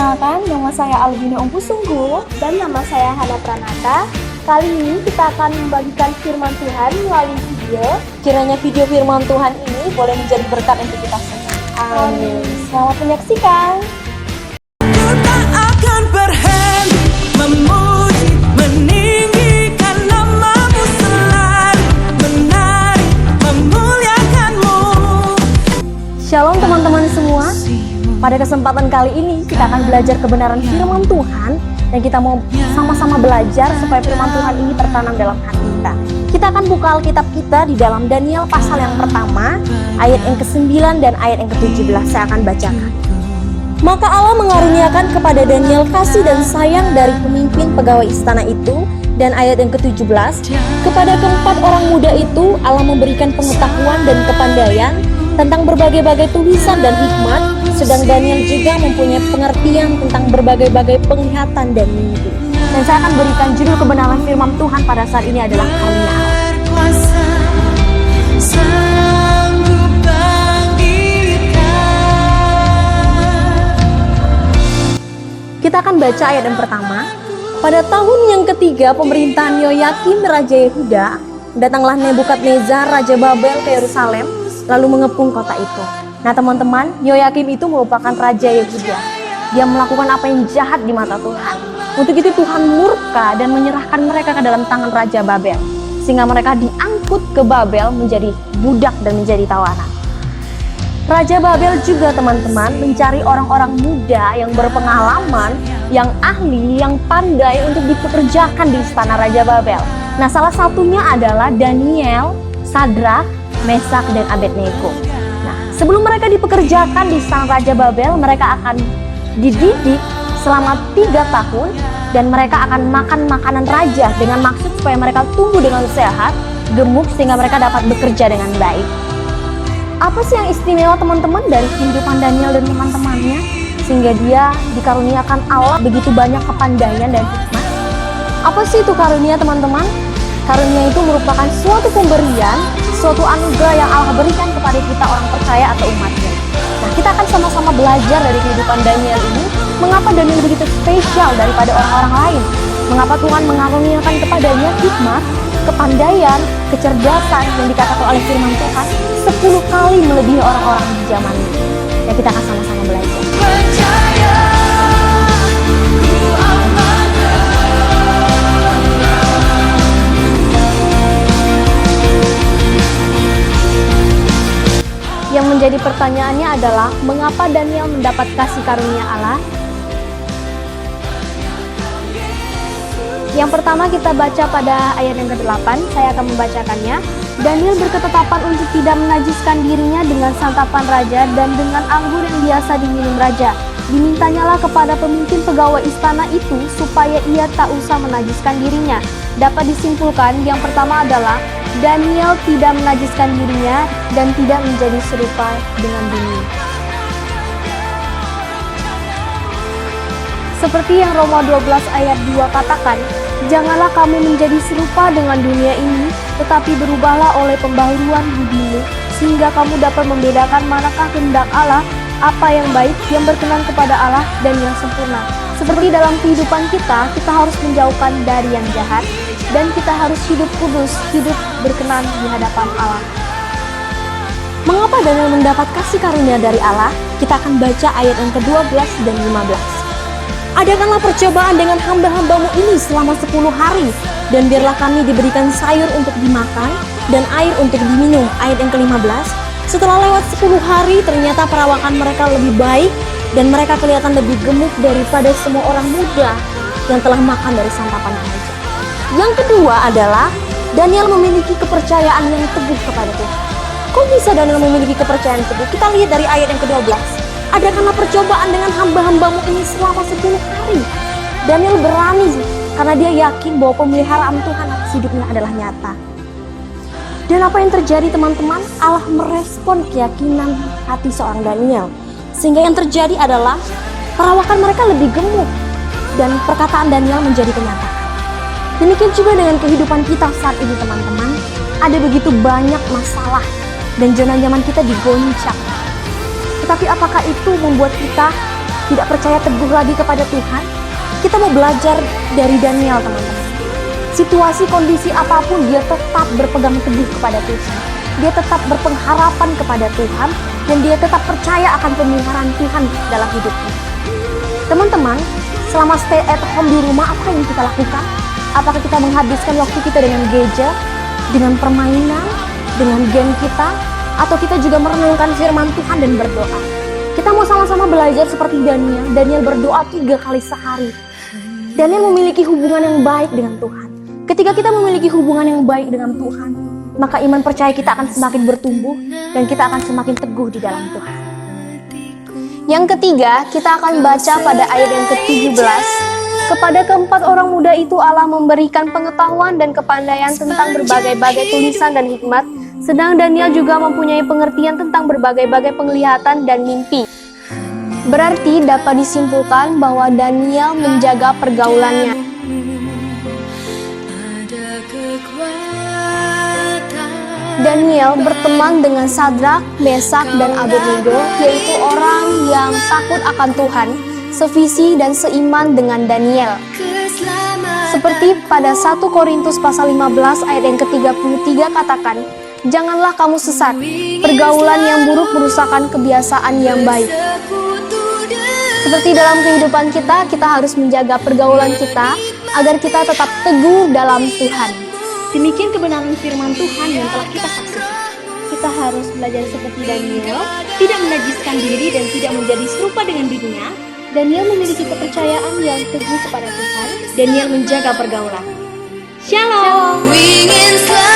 Perkenalkan, nama saya Albina Ungkusungguh. Dan nama saya Hana Pranata. Kali ini kita akan membagikan firman Tuhan melalui video. Kiranya video firman Tuhan ini boleh menjadi berkat untuk kita semua. Amin. Selamat menyaksikan. Ku tak akan berhenti memuji, meninggikan nama-Mu selalu, menari, memuliakan-Mu. Shalom teman-teman semua. Pada kesempatan kali ini kita akan belajar kebenaran firman Tuhan dan kita mau sama-sama belajar supaya firman Tuhan ini tertanam dalam hati kita. Kita akan buka Alkitab kita di dalam Daniel pasal yang pertama, ayat yang ke-9 dan ayat yang ke-17. Saya akan bacakan. Maka Allah mengaruniakan kepada Daniel kasih dan sayang dari pemimpin pegawai istana itu. Dan ayat yang ke-17, kepada keempat orang muda itu Allah memberikan pengetahuan dan kepandaian tentang berbagai-bagai tulisan dan hikmat, sedang Daniel juga mempunyai pengertian tentang berbagai-bagai penglihatan dan mimpi. Dan saya akan berikan judul kebenaran firman Tuhan pada saat ini adalah karunia Allah. Berkuasa, sanggup bangkitkan. Kita akan baca ayat yang pertama. Pada tahun yang ketiga pemerintahan Yoyakim Raja Yehuda, datanglah Nebukadnezar Raja Babel ke Yerusalem, lalu mengepung kota itu. Nah teman-teman, Yoyakim itu merupakan Raja Yehuda. Dia melakukan apa yang jahat di mata Tuhan. Untuk itu Tuhan murka dan menyerahkan mereka ke dalam tangan Raja Babel, sehingga mereka diangkut ke Babel menjadi budak dan menjadi tawanan. Raja Babel juga teman-teman mencari orang-orang muda yang berpengalaman, yang ahli, yang pandai untuk dipekerjakan di istana Raja Babel. Nah salah satunya adalah Daniel, Sadrak, Mesak, dan Abednego. Nah, sebelum mereka dipekerjakan di istana Raja Babel, mereka akan dididik selama 3 tahun dan mereka akan makan makanan raja dengan maksud supaya mereka tumbuh dengan sehat, gemuk, sehingga mereka dapat bekerja dengan baik. Apa sih yang istimewa teman-teman dari kehidupan Daniel dan teman-temannya sehingga dia dikaruniakan Allah begitu banyak kepandaian dan hikmat? Apa sih itu karunia teman-teman? Karunia itu merupakan suatu pemberian, suatu anugerah yang Allah berikan kepada kita orang percaya atau umatnya. Nah, kita akan sama-sama belajar dari kehidupan Daniel ini, mengapa Daniel begitu spesial daripada orang-orang lain. Mengapa Tuhan mengaruniakan kepadanya hikmat, kepandaian, kecerdasan yang dikatakan oleh firman Tuhan 10 kali melebihi orang-orang di zaman ini. Ya, kita akan sama-sama belajar. Percaya, ku aman. Yang menjadi pertanyaannya adalah mengapa Daniel mendapat kasih karunia Allah? Yang pertama kita baca pada ayat yang ke-8, saya akan membacakannya. Daniel berketetapan untuk tidak menajiskan dirinya dengan santapan raja dan dengan anggur yang biasa diminum raja. Dimintanyalah kepada pemimpin pegawai istana itu supaya ia tak usah menajiskan dirinya. Dapat disimpulkan yang pertama adalah Daniel tidak menajiskan dirinya dan tidak menjadi serupa dengan dunia. Seperti yang Roma 12 ayat 2 katakan, janganlah kamu menjadi serupa dengan dunia ini, tetapi berubahlah oleh pembaharuan budimu, sehingga kamu dapat membedakan manakah kehendak Allah, apa yang baik, yang berkenan kepada Allah, dan yang sempurna. Seperti dalam kehidupan kita harus menjauhkan dari yang jahat, dan kita harus hidup kudus, hidup berkenan di hadapan Allah. Mengapa Daniel mendapat kasih karunia dari Allah? Kita akan baca ayat yang ke-12 dan 15. Adakanlah percobaan dengan hamba-hambamu ini selama 10 hari, dan biarlah kami diberikan sayur untuk dimakan dan air untuk diminum. Ayat yang ke-15. Setelah lewat 10 hari, ternyata perawakan mereka lebih baik dan mereka kelihatan lebih gemuk daripada semua orang muda yang telah makan dari santapan raja. Yang kedua adalah Daniel memiliki kepercayaan yang teguh kepada Tuhan. Kok bisa Daniel memiliki kepercayaan teguh? Kita lihat dari ayat yang ke-12. Adakanlah percobaan dengan hamba-hambamu ini selama 10 hari. Daniel berani karena dia yakin bahwa pemeliharaan Tuhan atas hidupnya adalah nyata. Dan apa yang terjadi teman-teman? Allah merespon keyakinan hati seorang Daniel. Sehingga yang terjadi adalah perawakan mereka lebih gemuk dan perkataan Daniel menjadi kenyataan. Demikian juga dengan kehidupan kita saat ini teman-teman. Ada begitu banyak masalah dan zona nyaman kita digoncang. Tetapi apakah itu membuat kita tidak percaya teguh lagi kepada Tuhan? Kita mau belajar dari Daniel, teman-teman. Situasi kondisi apapun dia tetap berpegang teguh kepada Tuhan. Dia tetap berpengharapan kepada Tuhan dan dia tetap percaya akan pemeliharaan Tuhan dalam hidupnya. Teman-teman, selama stay at home di rumah, apa yang kita lakukan? Apakah kita menghabiskan waktu kita dengan gadget, dengan permainan, dengan game kita, atau kita juga merenungkan firman Tuhan dan berdoa? Kita mau sama-sama belajar seperti Daniel. Daniel berdoa 3 kali sehari. Daniel memiliki hubungan yang baik dengan Tuhan. Ketika kita memiliki hubungan yang baik dengan Tuhan, maka iman percaya kita akan semakin bertumbuh dan kita akan semakin teguh di dalam Tuhan. Yang ketiga, kita akan baca pada ayat yang ke-17. Kepada keempat orang muda itu Allah memberikan pengetahuan dan kepandaian tentang berbagai-bagai tulisan dan hikmat, sedang Daniel juga mempunyai pengertian tentang berbagai-bagai penglihatan dan mimpi. Berarti dapat disimpulkan bahwa Daniel menjaga pergaulannya. Daniel berteman dengan Sadrak, Mesak, dan Abednego, yaitu orang yang takut akan Tuhan, sevisi dan seiman dengan Daniel. Seperti pada 1 Korintus pasal 15 ayat yang ke-33 katakan, janganlah kamu sesat, pergaulan yang buruk merusakkan kebiasaan yang baik. Seperti dalam kehidupan kita harus menjaga pergaulan kita agar kita tetap teguh dalam Tuhan. Demikian kebenaran firman Tuhan yang telah kita saksikan. Kita harus belajar seperti Daniel, tidak menajiskan diri dan tidak menjadi serupa dengan dunia. Daniel memiliki kepercayaan yang teguh kepada Tuhan. Daniel menjaga pergaulan. Shalom. We ingin selalu